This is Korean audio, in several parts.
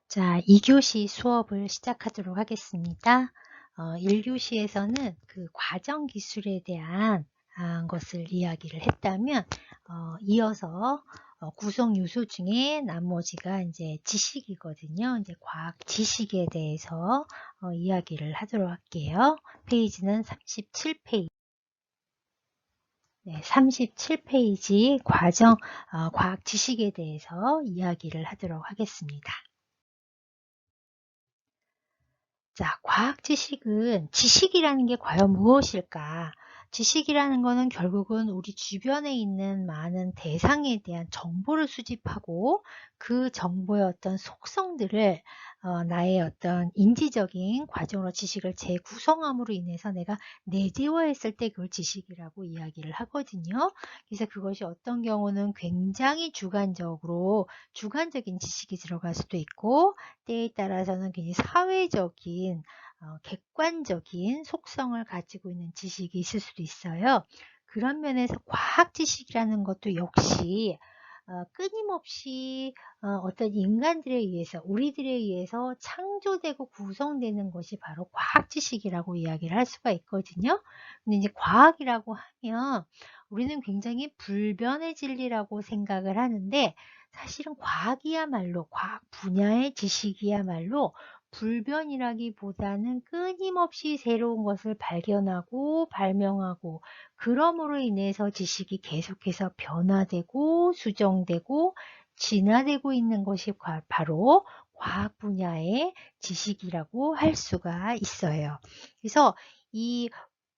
자, 2교시 수업을 시작하도록 하겠습니다. 1교시에서는 그 과정 기술에 대한 것을 이야기를 했다면, 이어서 구성 요소 중에 나머지가 이제 지식이거든요. 이제 과학 지식에 대해서 이야기를 하도록 할게요. 페이지는 37페이지. 네, 37페이지 과정, 과학 지식에 대해서 이야기를 하도록 하겠습니다. 자, 과학 지식은 지식이라는 게 과연 무엇일까? 지식이라는 거는 결국은 우리 주변에 있는 많은 대상에 대한 정보를 수집하고 그 정보의 어떤 속성들을 나의 어떤 인지적인 과정으로 지식을 재구성함으로 인해서 내가 내재화했을 때 그걸 지식이라고 이야기를 하거든요. 그래서 그것이 어떤 경우는 굉장히 주관적인 지식이 들어갈 수도 있고 때에 따라서는 굉장히 사회적인 객관적인 속성을 가지고 있는 지식이 있을 수도 있어요. 그런 면에서 과학 지식이라는 것도 역시 끊임없이 어떤 인간들에 의해서 우리들에 의해서 창조되고 구성되는 것이 바로 과학 지식이라고 이야기를 할 수가 있거든요. 근데 이제 과학이라고 하면 우리는 굉장히 불변의 진리라고 생각을 하는데 사실은 과학이야말로 과학 분야의 지식이야말로 불변이라기보다는 끊임없이 새로운 것을 발견하고 발명하고 그럼으로 인해서 지식이 계속해서 변화되고 수정되고 진화되고 있는 것이 바로 과학 분야의 지식이라고 할 수가 있어요. 그래서 이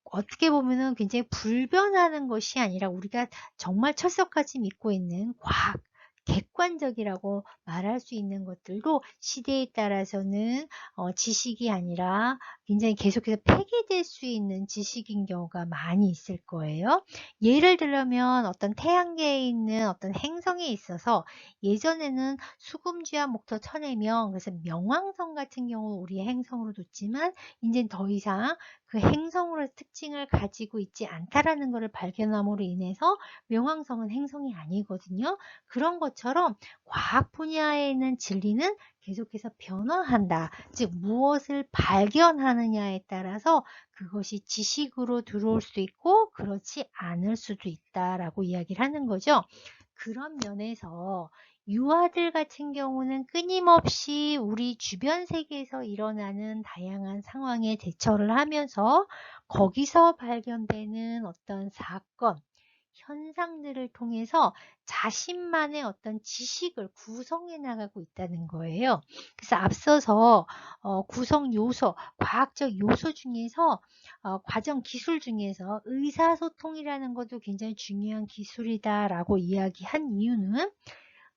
어떻게 보면은 굉장히 불변하는 것이 아니라 우리가 정말 철석같이 믿고 있는 과학, 객관적이라고 말할 수 있는 것들도 시대에 따라서는 지식이 아니라 굉장히 계속해서 폐기될 수 있는 지식인 경우가 많이 있을 거예요. 예를 들면 어떤 태양계에 있는 어떤 행성에 있어서 예전에는 수금지와 목토 천해명, 그래서 명왕성 같은 경우 우리의 행성으로 뒀지만 이제는 더 이상 그 행성으로의 특징을 가지고 있지 않다라는 것을 발견함으로 인해서 명왕성은 행성이 아니거든요. 그런 것처럼 과학 분야에 있는 진리는 계속해서 변화한다. 즉 무엇을 발견하느냐에 따라서 그것이 지식으로 들어올 수도 있고 그렇지 않을 수도 있다라고 이야기를 하는 거죠. 그런 면에서 유아들 같은 경우는 끊임없이 우리 주변 세계에서 일어나는 다양한 상황에 대처를 하면서 거기서 발견되는 어떤 사건, 현상들을 통해서 자신만의 어떤 지식을 구성해 나가고 있다는 거예요. 그래서 앞서서 구성 요소, 과학적 요소 중에서 과정 기술 중에서 의사소통이라는 것도 굉장히 중요한 기술이다라고 이야기한 이유는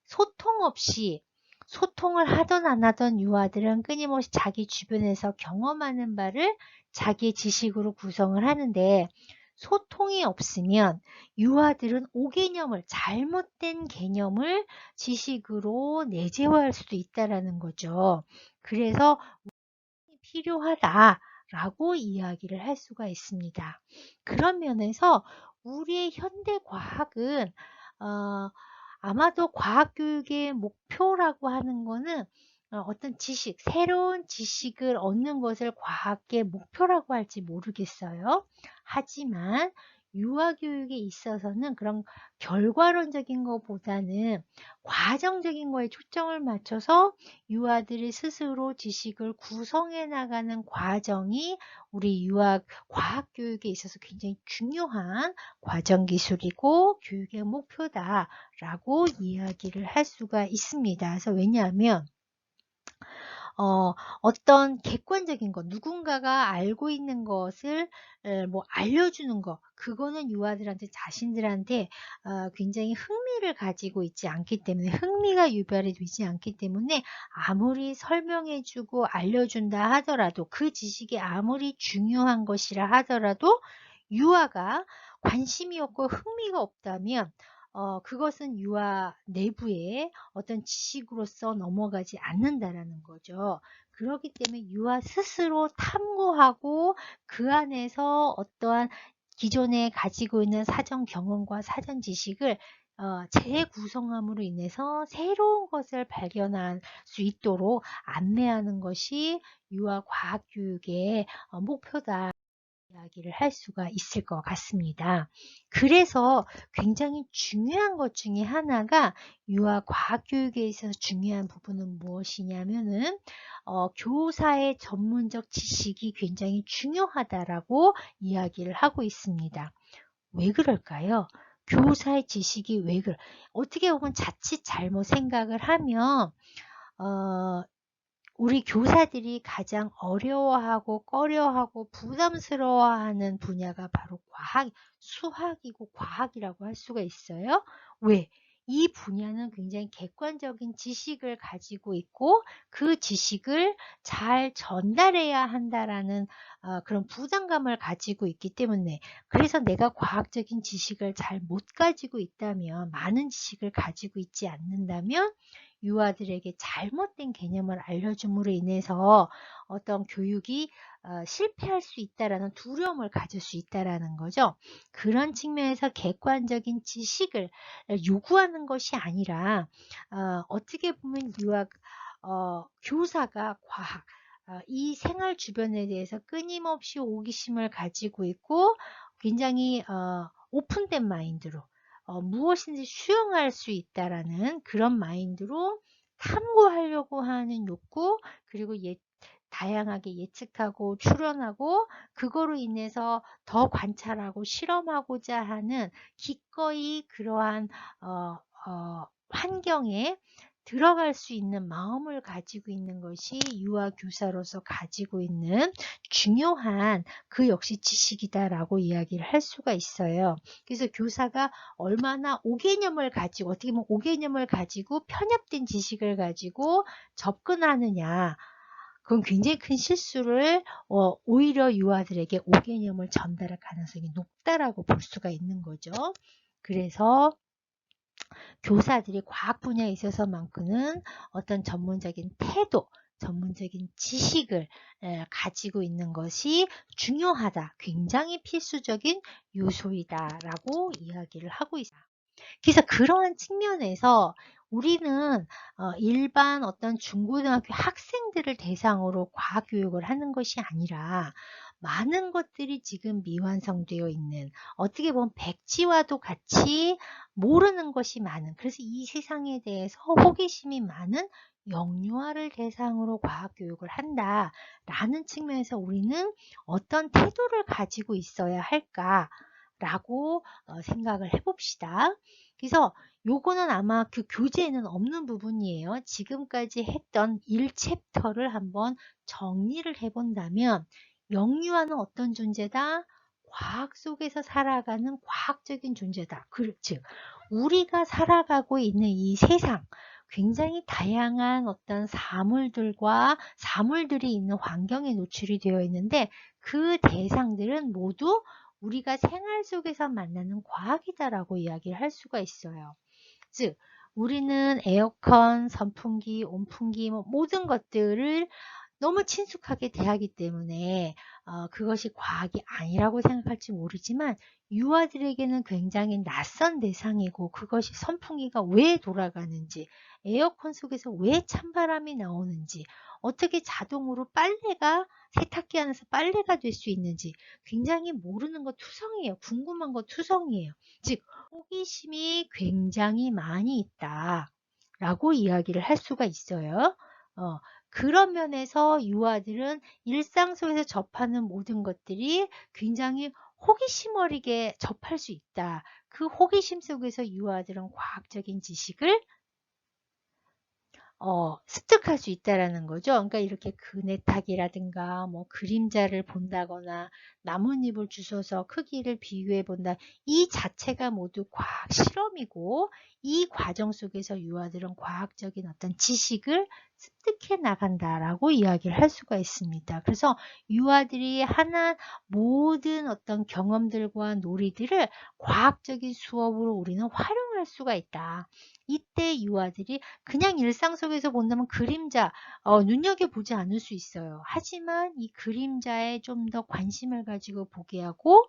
소통 없이 소통을 하던 안 하던 유아들은 끊임없이 자기 주변에서 경험하는 바를 자기의 지식으로 구성을 하는데 소통이 없으면 유아들은 오개념을 잘못된 개념을 지식으로 내재화할 수도 있다라는 거죠. 그래서 필요하다라고 이야기를 할 수가 있습니다. 그런 면에서 우리의 현대 과학은 아마도 과학교육의 목표라고 하는 거는 어떤 지식, 새로운 지식을 얻는 것을 과학의 목표라고 할지 모르겠어요. 하지만 유아교육에 있어서는 그런 결과론적인 것보다는 과정적인 거에 초점을 맞춰서 유아들이 스스로 지식을 구성해 나가는 과정이 우리 유아 과학교육에 있어서 굉장히 중요한 과정 기술이고 교육의 목표다라고 이야기를 할 수가 있습니다. 그래서 왜냐하면 어떤 객관적인 것, 누군가가 알고 있는 것을 뭐 알려주는 것, 그거는 유아들한테 자신들한테 굉장히 흥미를 가지고 있지 않기 때문에 흥미가 유발이 되지 않기 때문에 아무리 설명해주고 알려준다 하더라도 그 지식이 아무리 중요한 것이라 하더라도 유아가 관심이 없고 흥미가 없다면 그것은 유아 내부의 어떤 지식으로서 넘어가지 않는다라는 거죠. 그렇기 때문에 유아 스스로 탐구하고 그 안에서 어떠한 기존에 가지고 있는 사전 경험과 사전 지식을 재구성함으로 인해서 새로운 것을 발견할 수 있도록 안내하는 것이 유아과학교육의 목표다. 이야기를 할 수가 있을 것 같습니다. 그래서 굉장히 중요한 것 중에 하나가 유아과학교육에 있어서 중요한 부분은 무엇이냐면은 교사의 전문적 지식이 굉장히 중요하다라고 이야기를 하고 있습니다. 왜 그럴까요? 교사의 지식이 어떻게 보면 자칫 잘못 생각을 하면 우리 교사들이 가장 어려워하고 꺼려하고 부담스러워하는 분야가 바로 수학이고 과학이라고 할 수가 있어요. 왜? 이 분야는 굉장히 객관적인 지식을 가지고 있고 그 지식을 잘 전달해야 한다라는 그런 부담감을 가지고 있기 때문에, 그래서 내가 과학적인 지식을 잘 못 가지고 있다면, 많은 지식을 가지고 있지 않는다면 유아들에게 잘못된 개념을 알려줌으로 인해서 어떤 교육이 실패할 수 있다라는 두려움을 가질 수 있다라는 거죠. 그런 측면에서 객관적인 지식을 요구하는 것이 아니라 어떻게 보면 교사가 과학, 이 생활 주변에 대해서 끊임없이 호기심을 가지고 있고 굉장히 오픈된 마인드로 무엇인지 수용할 수 있다라는 그런 마인드로 탐구하려고 하는 욕구, 그리고 다양하게 예측하고 추론하고 그거로 인해서 더 관찰하고 실험하고자 하는 기꺼이 그러한 환경에 들어갈 수 있는 마음을 가지고 있는 것이 유아교사로서 가지고 있는 중요한 그 역시 지식이다라고 이야기를 할 수가 있어요. 그래서 교사가 얼마나 어떻게 보면 오개념을 가지고 편협된 지식을 가지고 접근하느냐, 그건 굉장히 큰 실수를 오히려 유아들에게 오개념을 전달할 가능성이 높다라고 볼 수가 있는 거죠. 그래서 교사들이 과학 분야에 있어서만큼은 어떤 전문적인 태도, 전문적인 지식을 가지고 있는 것이 중요하다. 굉장히 필수적인 요소이다라고 이야기를 하고 있습니다. 그래서 그러한 측면에서 우리는 일반 어떤 중고등학교 학생들을 대상으로 과학교육을 하는 것이 아니라 많은 것들이 지금 미완성되어 있는, 어떻게 보면 백지와도 같이 모르는 것이 많은, 그래서 이 세상에 대해서 호기심이 많은 영유아를 대상으로 과학교육을 한다라는 측면에서 우리는 어떤 태도를 가지고 있어야 할까라고 생각을 해봅시다. 그래서 요거는 아마 그 교재에는 없는 부분이에요. 지금까지 했던 1챕터를 한번 정리를 해본다면 영유아는 어떤 존재다? 과학 속에서 살아가는 과학적인 존재다. 즉 우리가 살아가고 있는 이 세상, 굉장히 다양한 어떤 사물들이 있는 환경에 노출이 되어 있는데 그 대상들은 모두 우리가 생활 속에서 만나는 과학이다라고 이야기를 할 수가 있어요. 즉 우리는 에어컨, 선풍기, 온풍기 모든 것들을 너무 친숙하게 대하기 때문에 그것이 과학이 아니라고 생각할지 모르지만 유아들에게는 굉장히 낯선 대상이고, 그것이 선풍기가 왜 돌아가는지, 에어컨 속에서 왜 찬바람이 나오는지, 어떻게 자동으로 세탁기 안에서 빨래가 될 수 있는지 굉장히 모르는 거 투성이에요. 궁금한 거 투성이에요. 즉 호기심이 굉장히 많이 있다 라고 이야기를 할 수가 있어요. 그런 면에서 유아들은 일상 속에서 접하는 모든 것들이 굉장히 호기심 어리게 접할 수 있다. 그 호기심 속에서 유아들은 과학적인 지식을 습득할 수 있다라는 거죠. 그러니까 이렇게 그네탁이라든가 뭐 그림자를 본다거나 나뭇잎을 주워서 크기를 비교해 본다. 이 자체가 모두 과학 실험이고, 이 과정 속에서 유아들은 과학적인 어떤 지식을 습득해 나간다라고 이야기를 할 수가 있습니다. 그래서 유아들이 하는 모든 어떤 경험들과 놀이들을 과학적인 수업으로 우리는 활용할 수가 있다. 이때 유아들이 그냥 일상 속에서 본다면 그림자 눈여겨보지 않을 수 있어요. 하지만 이 그림자에 좀 더 관심을 가지고 보게 하고,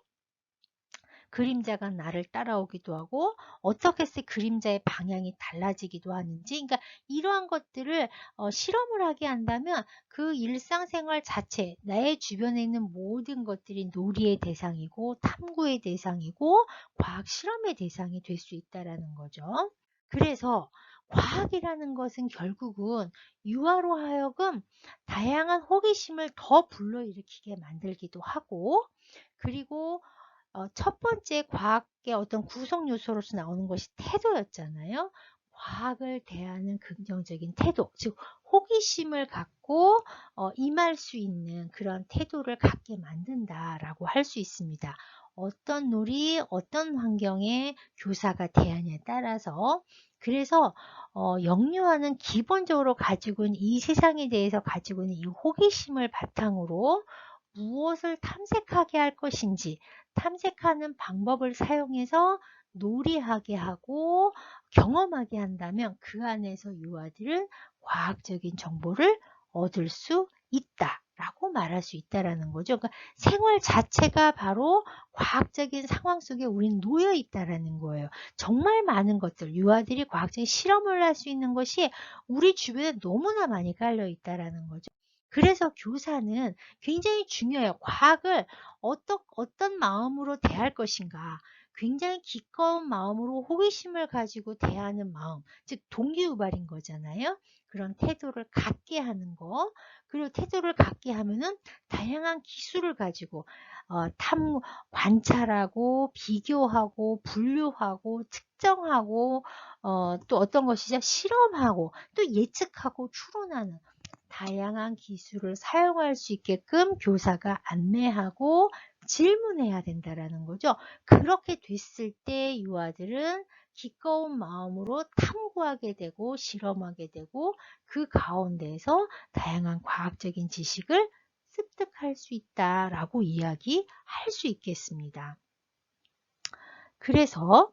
그림자가 나를 따라오기도 하고 어떻게 해서 그림자의 방향이 달라지기도 하는지, 그러니까 이러한 것들을 실험을 하게 한다면 그 일상생활 자체, 나의 주변에 있는 모든 것들이 놀이의 대상이고 탐구의 대상이고 과학 실험의 대상이 될 수 있다라는 거죠. 그래서 과학이라는 것은 결국은 유아로 하여금 다양한 호기심을 더 불러일으키게 만들기도 하고, 그리고 첫 번째 과학의 어떤 구성 요소로서 나오는 것이 태도였잖아요. 과학을 대하는 긍정적인 태도, 즉 호기심을 갖고 임할 수 있는 그런 태도를 갖게 만든다라고 할 수 있습니다. 어떤 놀이, 어떤 환경에 교사가 대하냐에 따라서. 그래서 영유아는 기본적으로 가지고 있는 이 세상에 대해서 가지고 있는 이 호기심을 바탕으로 무엇을 탐색하게 할 것인지 탐색하는 방법을 사용해서 놀이하게 하고 경험하게 한다면 그 안에서 유아들은 과학적인 정보를 얻을 수 있다라고 말할 수 있다라는 거죠. 그러니까 생활 자체가 바로 과학적인 상황 속에 우리는 놓여 있다라는 거예요. 정말 많은 것들, 유아들이 과학적인 실험을 할 수 있는 것이 우리 주변에 너무나 많이 깔려 있다라는 거죠. 그래서 교사는 굉장히 중요해요. 과학을 어떤 마음으로 대할 것인가. 굉장히 기꺼운 마음으로 호기심을 가지고 대하는 마음, 즉 동기유발인 거잖아요. 그런 태도를 갖게 하는 거. 그리고 태도를 갖게 하면은 다양한 기술을 가지고 관찰하고 비교하고 분류하고 특정하고 또 어떤 것이죠? 실험하고 또 예측하고 추론하는 다양한 기술을 사용할 수 있게끔 교사가 안내하고 질문해야 된다라는 거죠. 그렇게 됐을 때 유아들은 기꺼운 마음으로 탐구하게 되고 실험하게 되고 그 가운데에서 다양한 과학적인 지식을 습득할 수 있다라고 이야기할 수 있겠습니다. 그래서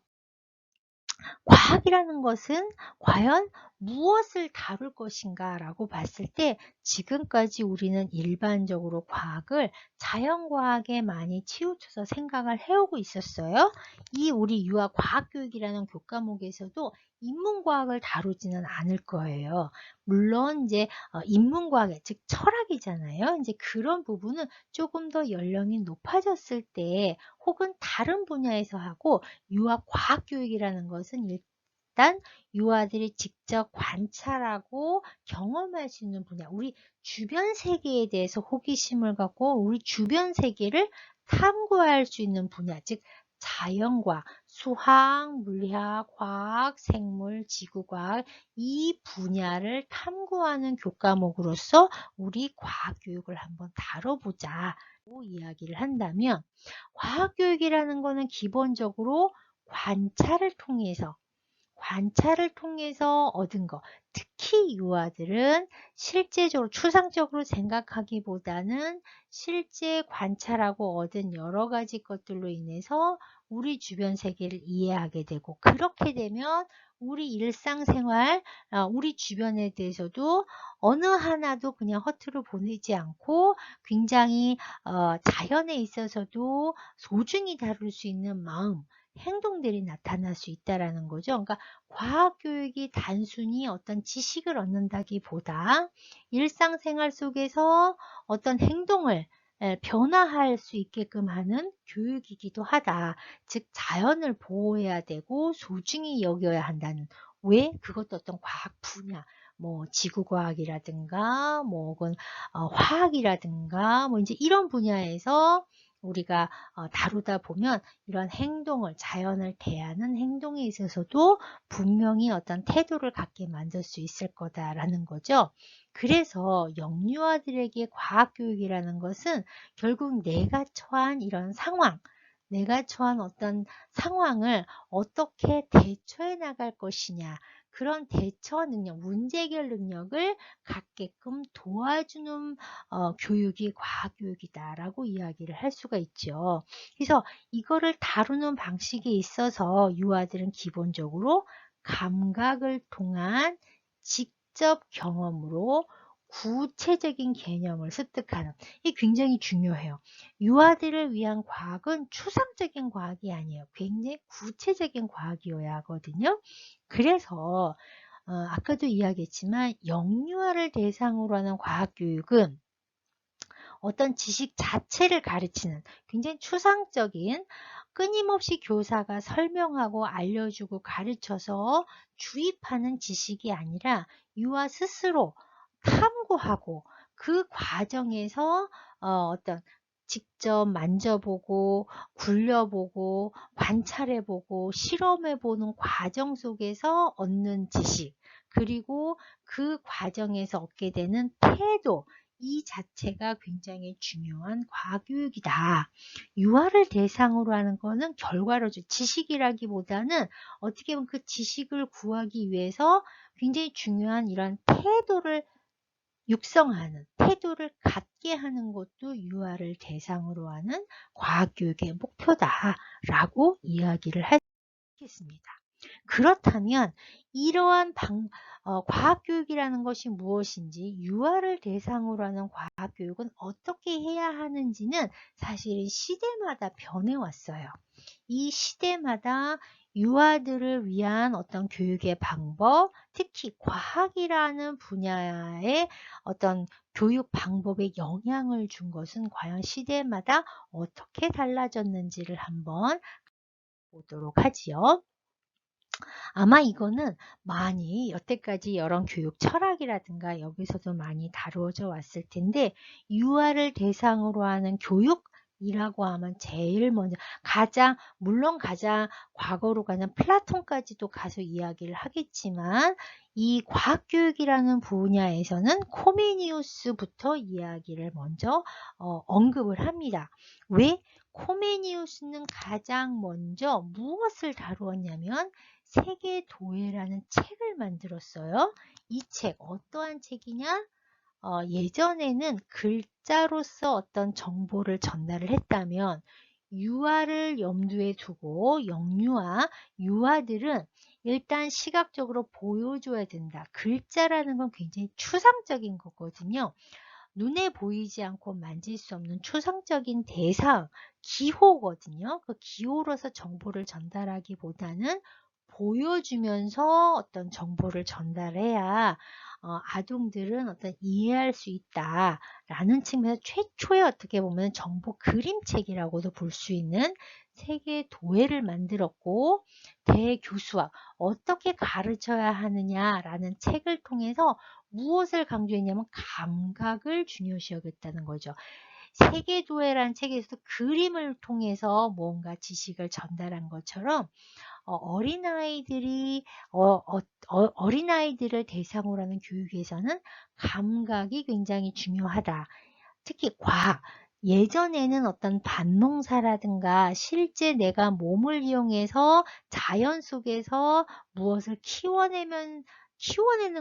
과학이라는 것은 과연 무엇을 다룰 것인가 라고 봤을 때 지금까지 우리는 일반적으로 과학을 자연과학에 많이 치우쳐서 생각을 해오고 있었어요. 이 우리 유아 과학교육이라는 교과목에서도 인문과학을 다루지는 않을 거예요. 물론 이제 인문과학, 즉 철학이잖아요. 이제 그런 부분은 조금 더 연령이 높아졌을 때 혹은 다른 분야에서 하고, 유아 과학교육이라는 것은 일단 유아들이 직접 관찰하고 경험할 수 있는 분야, 우리 주변 세계에 대해서 호기심을 갖고 우리 주변 세계를 탐구할 수 있는 분야, 즉 자연과학, 수학, 물리학, 과학, 생물, 지구과학 이 분야를 탐구하는 교과목으로서 우리 과학교육을 한번 다뤄보자고 이야기를 한다면, 과학교육이라는 것은 기본적으로 관찰을 통해서 얻은 것, 특히 유아들은 실제적으로 추상적으로 생각하기보다는 실제 관찰하고 얻은 여러 가지 것들로 인해서 우리 주변 세계를 이해하게 되고, 그렇게 되면 우리 일상생활, 우리 주변에 대해서도 어느 하나도 그냥 허투루 보내지 않고 굉장히 자연에 있어서도 소중히 다룰 수 있는 마음, 행동들이 나타날 수 있다라는 거죠. 그러니까 과학교육이 단순히 어떤 지식을 얻는다기보다 일상생활 속에서 어떤 행동을 변화할 수 있게끔 하는 교육이기도 하다. 즉 자연을 보호해야 되고 소중히 여겨야 한다는, 왜? 그것도 어떤 과학 분야, 뭐 지구과학이라든가 뭐 혹은 화학이라든가 뭐 이제 이런 분야에서 우리가 다루다 보면 이런 행동을, 자연을 대하는 행동에 있어서도 분명히 어떤 태도를 갖게 만들 수 있을 거다라는 거죠. 그래서 영유아들에게 과학교육이라는 것은 결국 내가 처한 이런 상황, 내가 처한 어떤 상황을 어떻게 대처해 나갈 것이냐, 그런 대처 능력, 문제 해결 능력을 갖게끔 도와주는 교육이 과학교육이다라고 이야기를 할 수가 있죠. 그래서 이거를 다루는 방식에 있어서 유아들은 기본적으로 감각을 통한 직접 경험으로 구체적인 개념을 습득하는, 이게 굉장히 중요해요. 유아들을 위한 과학은 추상적인 과학이 아니에요. 굉장히 구체적인 과학이어야 하거든요. 그래서 아까도 이야기했지만 영유아를 대상으로 하는 과학교육은 어떤 지식 자체를 가르치는 굉장히 추상적인, 끊임없이 교사가 설명하고 알려주고 가르쳐서 주입하는 지식이 아니라 유아 스스로 탐구하고 그 과정에서 어떤 직접 만져보고 굴려보고 관찰해보고 실험해보는 과정 속에서 얻는 지식, 그리고 그 과정에서 얻게 되는 태도, 이 자체가 굉장히 중요한 과학교육이다. 유아를 대상으로 하는 거는 결과로죠. 지식이라기보다는 어떻게 보면 그 지식을 구하기 위해서 굉장히 중요한 이런 태도를 육성하는, 태도를 갖게 하는 것도 유아를 대상으로 하는 과학교육의 목표다라고 이야기를 할 수 있겠습니다. 그렇다면 이러한 과학교육이라는 것이 무엇인지, 유아를 대상으로 하는 과학교육은 어떻게 해야 하는지는 사실 시대마다 변해왔어요. 이 시대마다 유아들을 위한 어떤 교육의 방법, 특히 과학이라는 분야의 어떤 교육 방법에 영향을 준 것은 과연 시대마다 어떻게 달라졌는지를 한번 보도록 하지요. 아마 이거는 많이 여태까지 여러 교육 철학이라든가 여기서도 많이 다루어져 왔을 텐데, 유아를 대상으로 하는 교육이라고 하면 제일 먼저 물론 가장 과거로 가는 플라톤까지도 가서 이야기를 하겠지만, 이 과학교육이라는 분야에서는 코메니우스부터 이야기를 먼저 언급을 합니다. 왜? 코메니우스는 가장 먼저 무엇을 다루었냐면 세계도회라는 책을 만들었어요. 이 책, 어떠한 책이냐? 예전에는 글자로서 어떤 정보를 전달을 했다면, 유아를 염두에 두고 유아들은 일단 시각적으로 보여줘야 된다. 글자라는 건 굉장히 추상적인 거거든요. 눈에 보이지 않고 만질 수 없는 추상적인 대상, 기호거든요. 그 기호로서 정보를 전달하기보다는 보여주면서 어떤 정보를 전달해야 아동들은 어떤 이해할 수 있다라는 측면에서 최초의 어떻게 보면 정보 그림책이라고도 볼 수 있는 세계 도회를 만들었고, 대교수학, 어떻게 가르쳐야 하느냐라는 책을 통해서 무엇을 강조했냐면 감각을 중요시 여겼다는 거죠. 세계도회라는 책에서 그림을 통해서 뭔가 지식을 전달한 것처럼 어린아이들을 대상으로 하는 교육에서는 감각이 굉장히 중요하다. 특히 과학. 예전에는 어떤 밭농사라든가 실제 내가 몸을 이용해서 자연 속에서 무엇을 키워내는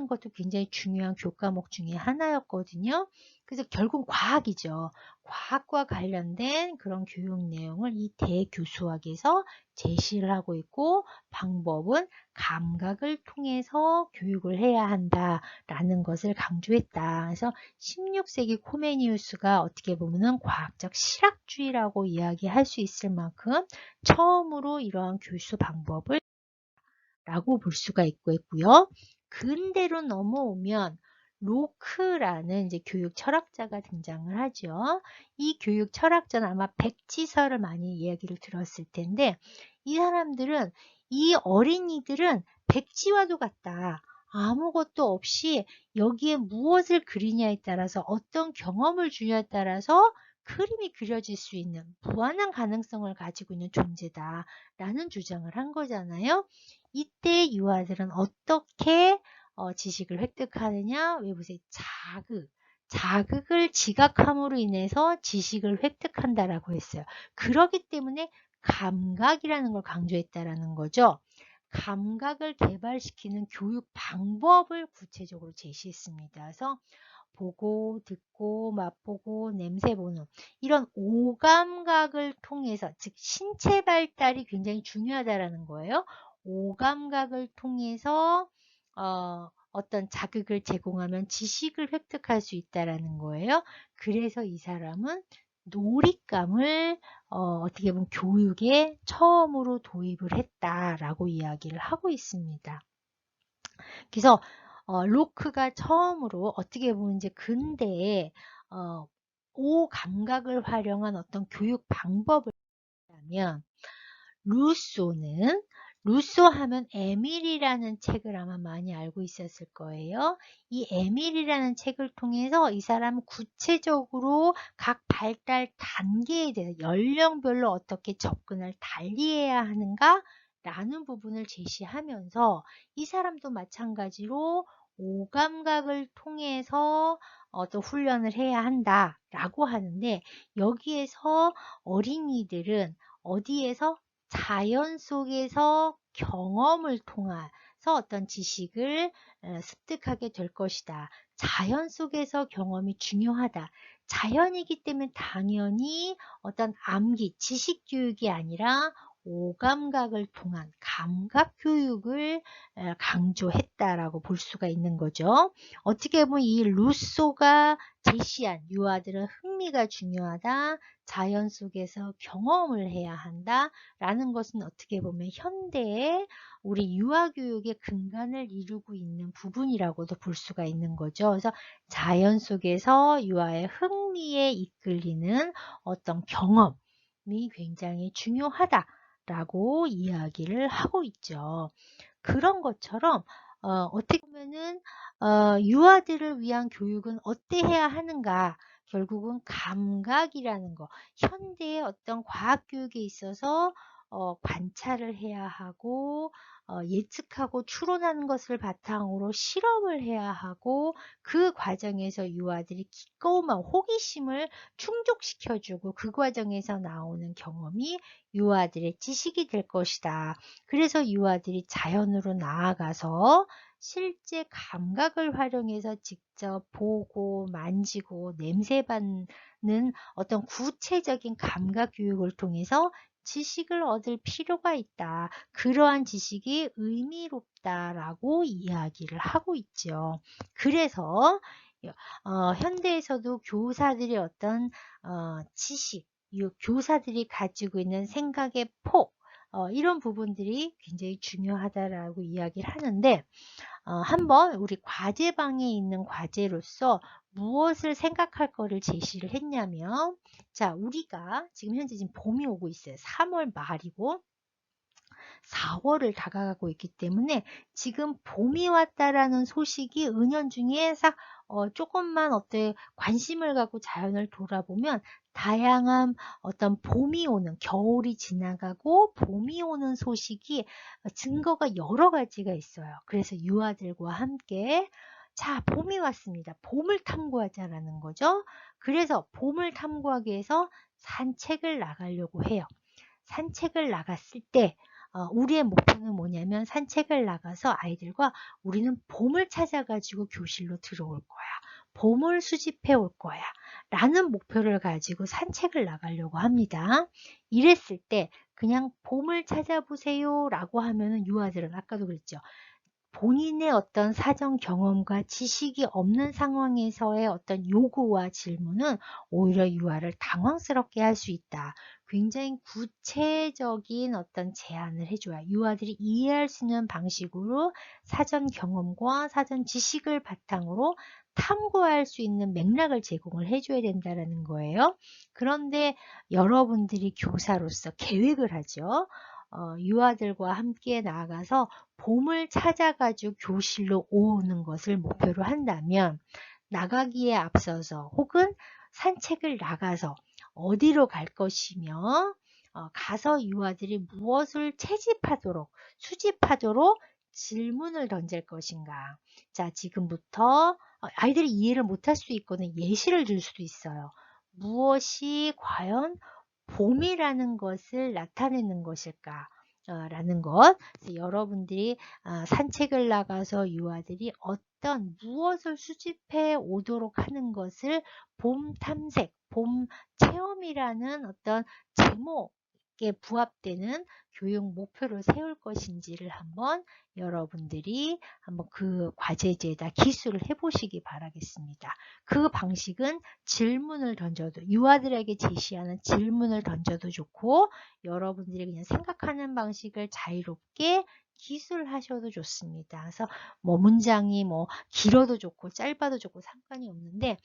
것도 굉장히 중요한 교과목 중에 하나였거든요. 그래서 결국 과학이죠. 과학과 관련된 그런 교육 내용을 이 대교수학에서 제시를 하고 있고, 방법은 감각을 통해서 교육을 해야 한다라는 것을 강조했다. 그래서 16세기 코메니우스가 어떻게 보면은 과학적 실학주의라고 이야기할 수 있을 만큼 처음으로 이러한 교수 방법을 라고 볼 수가 있고요. 근대로 넘어오면 로크라는 이제 교육 철학자가 등장을 하죠. 이 교육 철학자는 아마 백지설을 많이 이야기를 들었을 텐데, 이 사람들은 이 어린이들은 백지와도 같다. 아무것도 없이 여기에 무엇을 그리냐에 따라서, 어떤 경험을 주냐에 따라서 그림이 그려질 수 있는 무한한 가능성을 가지고 있는 존재다라는 주장을 한 거잖아요. 이때 유아들은 어떻게 지식을 획득하느냐? 왜 보세요? 자극을 지각함으로 인해서 지식을 획득한다라고 했어요. 그렇기 때문에 감각이라는 걸 강조했다라는 거죠. 감각을 개발시키는 교육 방법을 구체적으로 제시했습니다. 그래서 보고, 듣고, 맛보고, 냄새 보는 이런 오감각을 통해서, 즉 신체 발달이 굉장히 중요하다라는 거예요. 오감각을 통해서 어떤 자극을 제공하면 지식을 획득할 수 있다라는 거예요. 그래서 이 사람은 놀잇감을 어떻게 보면 교육에 처음으로 도입을 했다라고 이야기를 하고 있습니다. 그래서 로크가 처음으로 어떻게 보면 이제 근대에 오 감각을 활용한 어떤 교육 방법을 하면 루소는 루소 하면 에밀이라는 책을 아마 많이 알고 있었을 거예요. 이 에밀이라는 책을 통해서 이 사람은 구체적으로 각 발달 단계에 대해서 연령별로 어떻게 접근을 달리해야 하는가 라는 부분을 제시하면서 이 사람도 마찬가지로 오감각을 통해서 또 훈련을 해야 한다라고 하는데 여기에서 어린이들은 어디에서 자연 속에서 경험을 통해서 어떤 지식을 습득하게 될 것이다. 자연 속에서 경험이 중요하다. 자연이기 때문에 당연히 어떤 암기, 지식 교육이 아니라 오감각을 통한 감각 교육을 강조했다라고 볼 수가 있는 거죠. 어떻게 보면 이 루소가 제시한 유아들은 흥미가 중요하다. 자연 속에서 경험을 해야 한다. 라는 것은 어떻게 보면 현대의 우리 유아교육의 근간을 이루고 있는 부분이라고도 볼 수가 있는 거죠. 그래서 자연 속에서 유아의 흥미에 이끌리는 어떤 경험이 굉장히 중요하다라고 이야기를 하고 있죠. 그런 것처럼 어떻게 보면은 유아들을 위한 교육은 어때해야 하는가? 결국은 감각이라는 거. 현대의 어떤 과학 교육에 있어서 관찰을 해야 하고 예측하고 추론하는 것을 바탕으로 실험을 해야 하고 그 과정에서 유아들이 기꺼운 마음, 호기심을 충족시켜주고 그 과정에서 나오는 경험이 유아들의 지식이 될 것이다. 그래서 유아들이 자연으로 나아가서 실제 감각을 활용해서 직접 보고 만지고 냄새 맡는 어떤 구체적인 감각 교육을 통해서 지식을 얻을 필요가 있다. 그러한 지식이 의미롭다라고 이야기를 하고 있죠. 그래서 현대에서도 교사들의 어떤 지식, 교사들이 가지고 있는 생각의 폭, 이런 부분들이 굉장히 중요하다라고 이야기를 하는데 한번 우리 과제방에 있는 과제로서 무엇을 생각할 거를 제시를 했냐면 자 우리가 지금 봄이 오고 있어요. 3월 말이고 4월을 다가가고 있기 때문에 지금 봄이 왔다라는 소식이 은연중에 싹 조금만 어때 관심을 갖고 자연을 돌아보면 다양한 어떤 봄이 오는 겨울이 지나가고 봄이 오는 소식이 증거가 여러 가지가 있어요. 그래서 유아들과 함께 자 봄이 왔습니다. 봄을 탐구하자라는 거죠. 그래서 봄을 탐구하기 위해서 산책을 나가려고 해요. 산책을 나갔을 때 우리의 목표는 뭐냐면 산책을 나가서 아이들과 우리는 봄을 찾아가지고 교실로 들어올 거야. 봄을 수집해 올 거야. 라는 목표를 가지고 산책을 나가려고 합니다. 이랬을 때 그냥 봄을 찾아보세요 라고 하면은 유아들은 아까도 그랬죠. 본인의 어떤 사전 경험과 지식이 없는 상황에서의 어떤 요구와 질문은 오히려 유아를 당황스럽게 할 수 있다. 굉장히 구체적인 어떤 제안을 해줘야 유아들이 이해할 수 있는 방식으로 사전 경험과 사전 지식을 바탕으로 탐구할 수 있는 맥락을 제공을 해줘야 된다는 거예요. 그런데 여러분들이 교사로서 계획을 하죠. 유아들과 함께 나아가서 봄을 찾아가지고 교실로 오는 것을 목표로 한다면 나가기에 앞서서 혹은 산책을 나가서 어디로 갈 것이며 가서 유아들이 무엇을 채집하도록 수집하도록 질문을 던질 것인가. 자 지금부터 아이들이 이해를 못할 수 있거든 예시를 줄 수도 있어요. 무엇이 과연 봄이라는 것을 나타내는 것일까? 라는 것. 그래서 여러분들이 산책을 나가서 유아들이 어떤 무엇을 수집해 오도록 하는 것을 봄 탐색, 봄 체험이라는 어떤 제목 맞게 부합되는 교육 목표를 세울 것인지를 한번 여러분들이 한번 그 과제지에다 기술을 해보시기 바라겠습니다. 그 방식은 질문을 던져도, 유아들에게 제시하는 질문을 던져도 좋고, 여러분들이 그냥 생각하는 방식을 자유롭게 기술하셔도 좋습니다. 그래서 뭐 문장이 뭐 길어도 좋고 짧아도 좋고 상관이 없는데,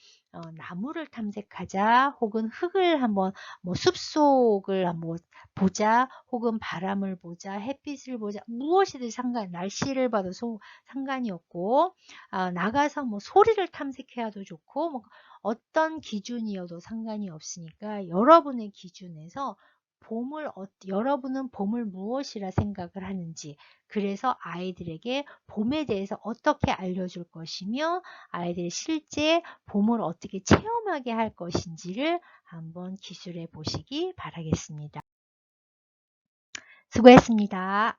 나무를 탐색하자, 혹은 흙을 한번 뭐 숲속을 한번 보자, 혹은 바람을 보자, 햇빛을 보자, 무엇이든 날씨를 봐도 상관이 없고, 나가서 뭐 소리를 탐색해야도 좋고, 뭐 어떤 기준이어도 상관이 없으니까 여러분의 기준에서 여러분은 봄을 무엇이라 생각을 하는지, 그래서 아이들에게 봄에 대해서 어떻게 알려줄 것이며 아이들이 실제 봄을 어떻게 체험하게 할 것인지를 한번 기술해 보시기 바라겠습니다. 수고했습니다.